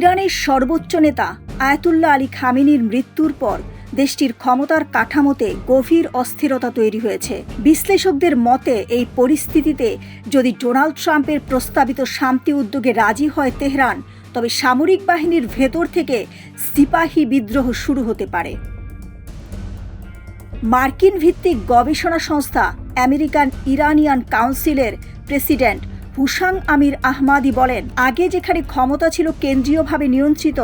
ইরানের সর্বোচ্চ নেতা আয়াতুল্লাহ আলী খামেনির মৃত্যুর পর দেশটির ক্ষমতার কাঠামোতে গভীর অস্থিরতা তৈরি হয়েছে। বিশ্লেষকদের মতে এই পরিস্থিতিতে যদি ডোনাল্ড ট্রাম্পের প্রস্তাবিত শান্তি উদ্যোগে রাজি হয় তেহরান, তবে সামরিক বাহিনীর ভেতর থেকে সিপাহী বিদ্রোহ শুরু হতে পারে। মার্কিন ভিত্তিক গবেষণা সংস্থা আমেরিকান ইরানিয়ান কাউন্সিলের প্রেসিডেন্ট হুসাং আমির আহমাদি বলেন, আগে যেখানে ক্ষমতা ছিল কেন্দ্রীয়ভাবে নিয়ন্ত্রিত,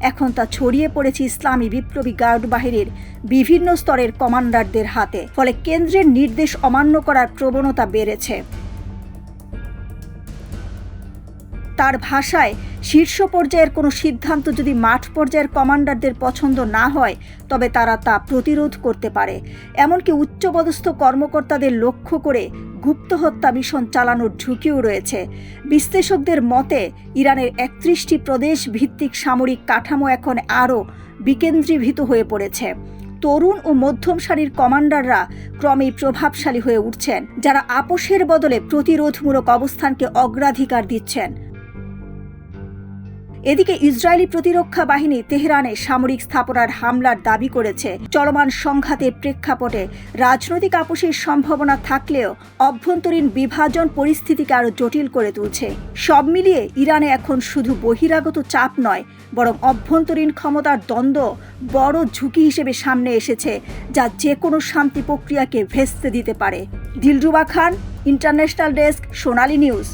এখন তা ছড়িয়ে পড়েছে ইসলামী বিপ্লবী গার্ড বাহিনীর বিভিন্ন স্তরের কমান্ডারদের হাতে। ফলে কেন্দ্রের নির্দেশ অমান্য করার প্রবণতা বেড়েছে। তার ভাষায়, শীর্ষ পর্যায়ের কোনো সিদ্ধান্ত যদি মাঠ পর্যায়ের কমান্ডারদের পছন্দ না হয়, তবে তারা তা প্রতিরোধ করতে পারে। এমনকি উচ্চপদস্থ কর্মকর্তাদের লক্ষ্য করে গুপ্ত হত্যা মিশন চালানোর ঝুঁকিও রয়েছে। বিশ্লেষকদের মতে, ইরানের 31টি প্রদেশ ভিত্তিক সামরিক কাঠামো এখন আরও বিকেন্দ্রীভূত হয়ে পড়েছে। তরুণ ও মধ্যম সারির কমান্ডাররা ক্রমেই প্রভাবশালী হয়ে উঠছেন, যারা আপোষের বদলে প্রতিরোধমূলক অবস্থানকে অগ্রাধিকার দিচ্ছেন। এদিকে ইসরায়েলি প্রতিরক্ষা বাহিনী তেহরানে সামরিক স্থাপনার হামলার দাবি করেছে। চলমান সংঘাতের প্রেক্ষাপটে রাজনৈতিক আপোষের সম্ভাবনা থাকলেও অভ্যন্তরীণ বিভাজন পরিস্থিতিকে আরও জটিল করে তুলছে। সব মিলিয়ে ইরানে এখন শুধু বহিরাগত চাপ নয়, বরং অভ্যন্তরীণ ক্ষমতার দ্বন্দ্ব বড় ঝুঁকি হিসেবে সামনে এসেছে, যা যে কোনো শান্তি প্রক্রিয়াকে ভেস্তে দিতে পারে। দিলরুবা খান, ইন্টারন্যাশনাল ডেস্ক, সোনালী নিউজ।